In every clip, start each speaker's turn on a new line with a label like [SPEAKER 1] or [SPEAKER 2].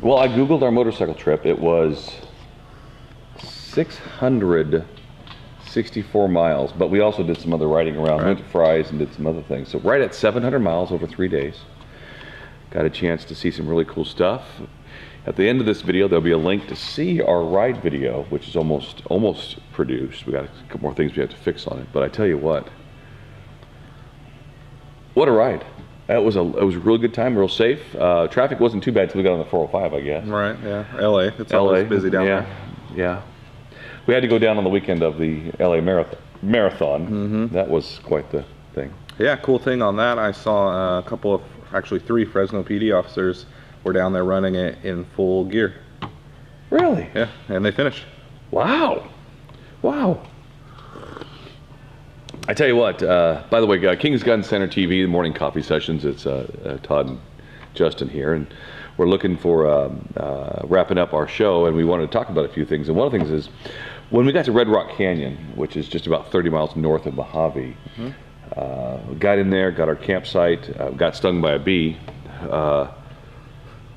[SPEAKER 1] Well, I Googled our motorcycle trip. It was 664 miles, but we also did some other riding around, went to Fry's and did some other things. So right at 700 miles over 3 days. Got a chance to see some really cool stuff. At the end of this video, there'll be a link to see our ride video, which is almost produced. We got a couple more things we have to fix on it, but I tell you what a ride. It was a really good time, real safe. Traffic wasn't too bad till we got on the 405, I guess.
[SPEAKER 2] Right, yeah. LA, it's always busy down there.
[SPEAKER 1] Yeah. We had to go down on the weekend of the LA Marathon. That was quite the thing.
[SPEAKER 2] Yeah, cool thing on that, I saw a couple of, actually 3 Fresno PD officers were down there running it in full gear.
[SPEAKER 1] Really?
[SPEAKER 2] Yeah, and they finished.
[SPEAKER 1] Wow. Wow. I tell you what, by the way, King's Gun Center TV, the morning coffee sessions, it's Todd and Justin here, and we're looking for wrapping up our show, and we wanted to talk about a few things. And one of the things is, when we got to Red Rock Canyon, which is just about 30 miles north of Mojave, we got in there, got our campsite, got stung by a bee,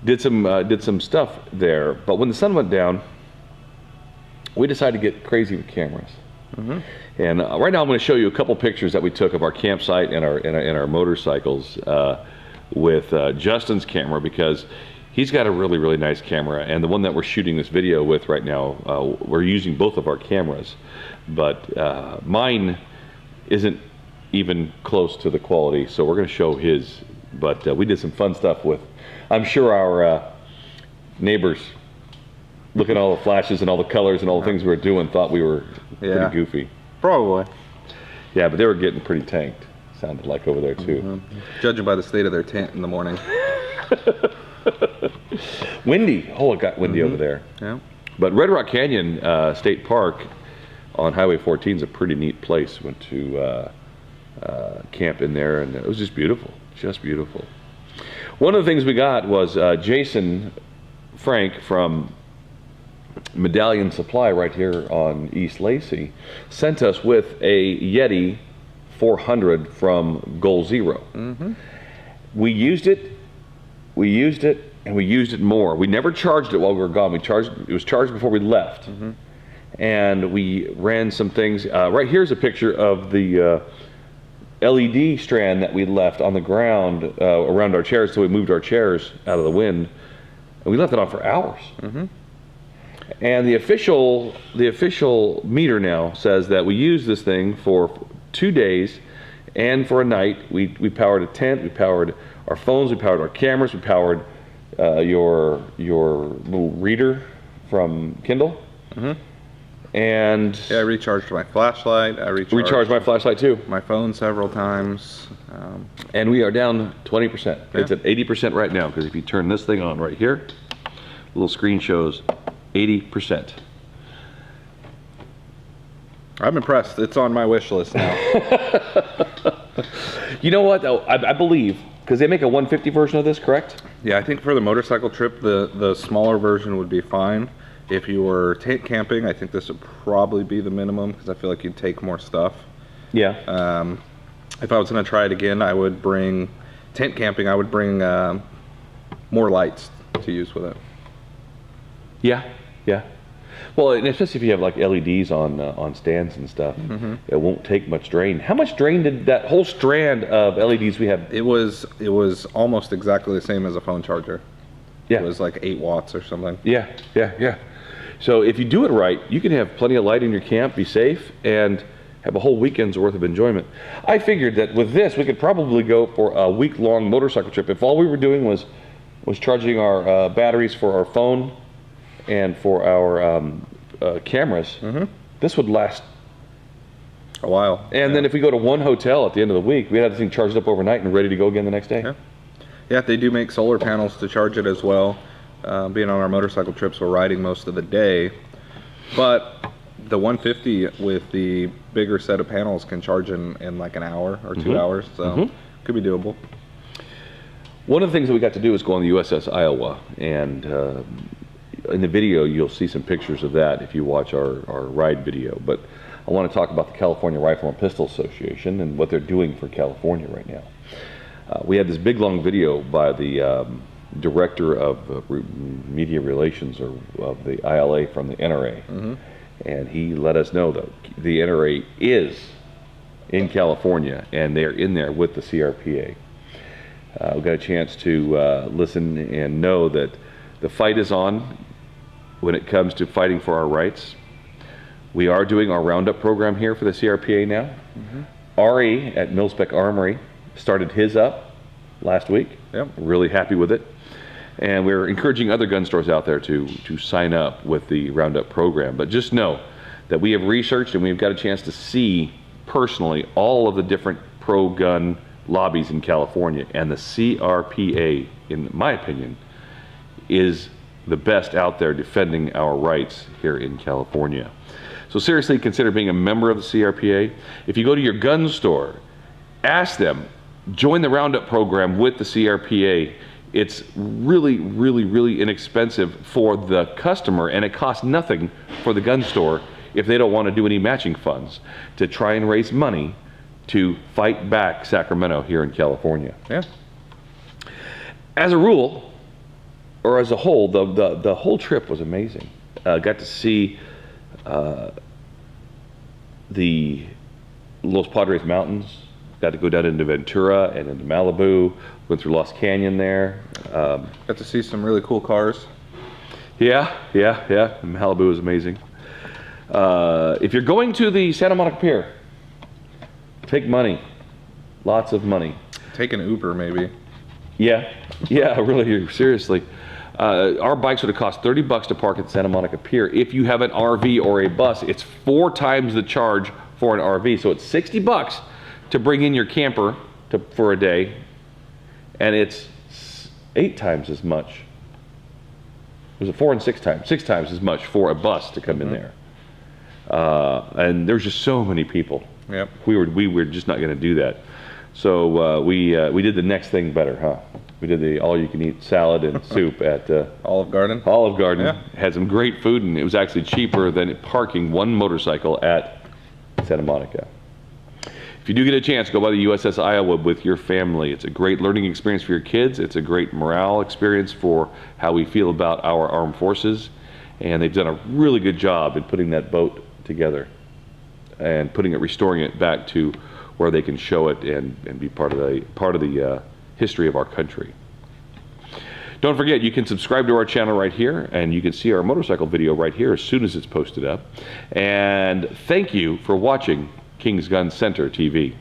[SPEAKER 1] did some stuff there. But when the sun went down, we decided to get crazy with cameras. And right now I'm going to show you a couple pictures that we took of our campsite and our motorcycles with Justin's camera, because he's got a really nice camera, and the one that we're shooting this video with right now, we're using both of our cameras, but mine isn't even close to the quality, so we're going to show his. But we did some fun stuff with, I'm sure our neighbors, looking at all the flashes and all the colors and all the things we were doing, thought we were pretty goofy.
[SPEAKER 2] Probably.
[SPEAKER 1] Yeah, but they were getting pretty tanked, sounded like, over there too.
[SPEAKER 2] Judging by the state of their tent in the morning.
[SPEAKER 1] Windy. Oh, it got windy over there.
[SPEAKER 2] Yeah.
[SPEAKER 1] But Red Rock Canyon State Park on Highway 14 is a pretty neat place. Went to camp in there, and it was just beautiful. Just beautiful. One of the things we got was Jason Frank from Medallion Supply right here on East Lacey sent us with a Yeti 400 from Goal Zero. We used it, and we used it more. We never charged it while we were gone. It was charged before we left. And we ran some things. Right here's a picture of the LED strand that we left on the ground around our chairs, so we moved our chairs out of the wind, and we left it on for hours. And the official meter now says that we use this thing for 2 days and for a night. We powered a tent, we powered our phones, we powered our cameras, we powered your little reader from Kindle. And
[SPEAKER 2] yeah, I recharged my flashlight. I
[SPEAKER 1] recharged my flashlight too.
[SPEAKER 2] My phone several times.
[SPEAKER 1] And we are down 20%. It's at 80% right now, because if you turn this thing on right here, the little screen shows 80%.
[SPEAKER 2] I'm impressed. It's on my wish list now.
[SPEAKER 1] You know what, though? I believe, because they make a 150 version of this, correct?
[SPEAKER 2] Yeah, I think for the motorcycle trip, the smaller version would be fine. If you were tent camping, I think this would probably be the minimum, because I feel like you'd take more stuff.
[SPEAKER 1] Yeah.
[SPEAKER 2] If I was going to try it again, I would bring, tent camping, I would bring more lights to use with it.
[SPEAKER 1] Yeah. Well, and especially if you have like LEDs on stands and stuff, it won't take much drain. How much drain did that whole strand of LEDs we have?
[SPEAKER 2] It was almost exactly the same as a phone charger.
[SPEAKER 1] Yeah.
[SPEAKER 2] It was like 8 watts or something.
[SPEAKER 1] Yeah. So if you do it right, you can have plenty of light in your camp, be safe, and have a whole weekend's worth of enjoyment. I figured that with this, we could probably go for a week-long motorcycle trip. If all we were doing was charging our batteries for our phone and for our cameras, this would last
[SPEAKER 2] a while.
[SPEAKER 1] And then if we go to one hotel at the end of the week, we'd have the thing charged up overnight and ready to go again the next day.
[SPEAKER 2] Yeah, they do make solar panels to charge it as well. Being on our motorcycle trips, we're riding most of the day, but the 150 with the bigger set of panels can charge in like an hour or 2 hours, so could be doable.
[SPEAKER 1] One of the things that we got to do is go on the USS Iowa, and in the video you'll see some pictures of that if you watch our ride video. But I want to talk about the California Rifle and Pistol Association and what they're doing for California right now. We had this big long video by the director of media relations of the ILA from the NRA. And he let us know that the NRA is in California, and they're in there with the CRPA. We got a chance to listen and know that the fight is on when it comes to fighting for our rights. We are doing our roundup program here for the CRPA now. Ari at Mil-Spec Armory started his up last week.
[SPEAKER 2] Yep.
[SPEAKER 1] Really happy with it. And we're encouraging other gun stores out there to sign up with the roundup program. But just know that we have researched and we've got a chance to see personally all of the different pro-gun lobbies in California, and the CRPA, in my opinion, is the best out there defending our rights here in California. So seriously consider being a member of the CRPA. If you go to your gun store, ask them, join the roundup program with the CRPA. It's really, really, really inexpensive for the customer, and it costs nothing for the gun store if they don't want to do any matching funds to try and raise money to fight back Sacramento here in California.
[SPEAKER 2] Yeah.
[SPEAKER 1] As a rule, or as a whole, the whole trip was amazing. Got to see the Los Padres Mountains. Got to go down into Ventura and into Malibu. Went through Lost Canyon there.
[SPEAKER 2] Got to see some really cool cars.
[SPEAKER 1] Yeah. Malibu is amazing. If you're going to the Santa Monica Pier, take money, lots of money.
[SPEAKER 2] Take an Uber, maybe.
[SPEAKER 1] Yeah, really, seriously. Our bikes would have cost $30 to park at Santa Monica Pier. If you have an RV or a bus, it's 4 times the charge for an RV. So it's $60 to bring in your camper for a day, and it's 8 times as much. Was it 4 and 6 times? 6 times as much for a bus to come in there. And there's just so many people.
[SPEAKER 2] Yep.
[SPEAKER 1] We were just not going to do that. So we did the next thing better, huh? We did the all-you-can-eat salad and soup at
[SPEAKER 2] Olive Garden.
[SPEAKER 1] Olive Garden.
[SPEAKER 2] Yeah.
[SPEAKER 1] Had some great food, and it was actually cheaper than parking one motorcycle at Santa Monica. If you do get a chance, go by the USS Iowa with your family. It's a great learning experience for your kids. It's a great morale experience for how we feel about our armed forces. And they've done a really good job in putting that boat together and restoring it back to where they can show it and be part of the history of our country. Don't forget, you can subscribe to our channel right here, and you can see our motorcycle video right here as soon as it's posted up. And thank you for watching King's Gun Center TV.